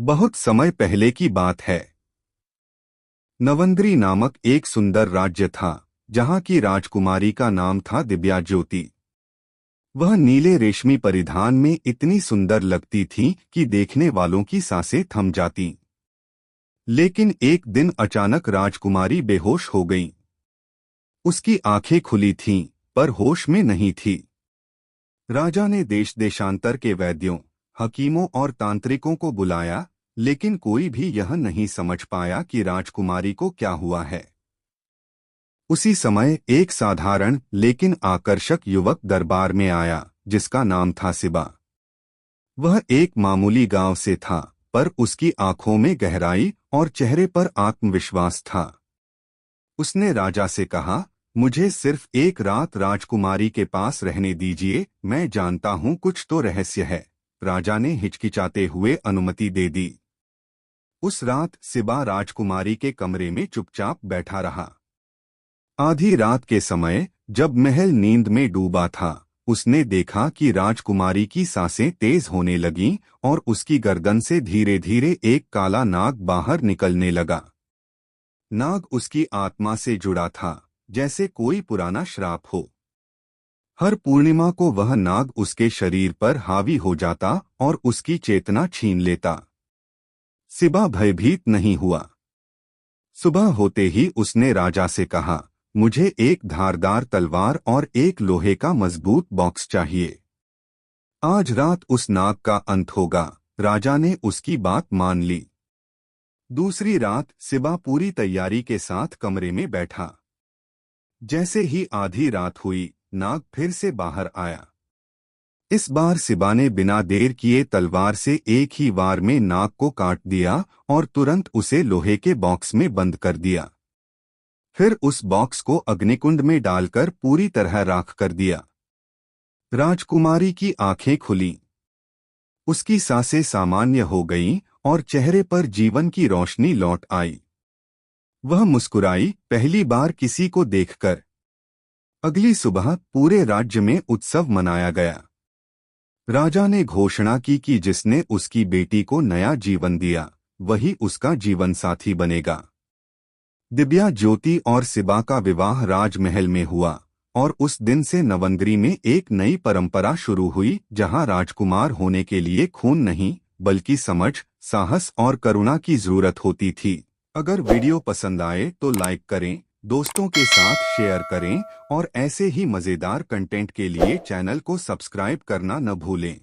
बहुत समय पहले की बात है। नवंद्री नामक एक सुंदर राज्य था, जहां की राजकुमारी का नाम था दिव्या ज्योति। वह नीले रेशमी परिधान में इतनी सुंदर लगती थी कि देखने वालों की सांसें थम जातीं। लेकिन एक दिन अचानक राजकुमारी बेहोश हो गई। उसकी आंखें खुली थीं, पर होश में नहीं थी। राजा ने देश देशांतर के वैद्यों, हकीमों और तांत्रिकों को बुलाया, लेकिन कोई भी यह नहीं समझ पाया कि राजकुमारी को क्या हुआ है। उसी समय एक साधारण लेकिन आकर्षक युवक दरबार में आया, जिसका नाम था सिबा। वह एक मामूली गांव से था, पर उसकी आंखों में गहराई और चेहरे पर आत्मविश्वास था। उसने राजा से कहा, मुझे सिर्फ एक रात राजकुमारी के पास रहने दीजिए, मैं जानता हूं कुछ तो रहस्य है। राजा ने हिचकिचाते हुए अनुमति दे दी। उस रात सिबा राजकुमारी के कमरे में चुपचाप बैठा रहा। आधी रात के समय, जब महल नींद में डूबा था, उसने देखा कि राजकुमारी की सांसें तेज होने लगीं और उसकी गर्दन से धीरे धीरे एक काला नाग बाहर निकलने लगा। नाग उसकी आत्मा से जुड़ा था, जैसे कोई पुराना श्राप हो। हर पूर्णिमा को वह नाग उसके शरीर पर हावी हो जाता और उसकी चेतना छीन लेता। सिबा भयभीत नहीं हुआ। सुबह होते ही उसने राजा से कहा, मुझे एक धारदार तलवार और एक लोहे का मजबूत बॉक्स चाहिए। आज रात उस नाग का अंत होगा। राजा ने उसकी बात मान ली। दूसरी रात सिबा पूरी तैयारी के साथ कमरे में बैठा। जैसे ही आधी रात हुई, नाग फिर से बाहर आया। इस बार सिबा ने बिना देर किए तलवार से एक ही वार में नाग को काट दिया और तुरंत उसे लोहे के बॉक्स में बंद कर दिया। फिर उस बॉक्स को अग्निकुंड में डालकर पूरी तरह राख कर दिया। राजकुमारी की आंखें खुलीं। उसकी सांसें सामान्य हो गईं और चेहरे पर जीवन की रोशनी लौट आई। वह मुस्कुराई, पहली बार किसी को देखकर। अगली सुबह पूरे राज्य में उत्सव मनाया गया। राजा ने घोषणा की कि जिसने उसकी बेटी को नया जीवन दिया, वही उसका जीवन साथी बनेगा। दिव्या ज्योति और सिबा का विवाह राजमहल में हुआ, और उस दिन से नवंद्री में एक नई परंपरा शुरू हुई, जहां राजकुमार होने के लिए खून नहीं, बल्कि समझ, साहस और करुणा की जरूरत होती थी। अगर वीडियो पसंद आए तो लाइक करें, दोस्तों के साथ शेयर करें और ऐसे ही मजेदार कंटेंट के लिए चैनल को सब्सक्राइब करना न भूलें।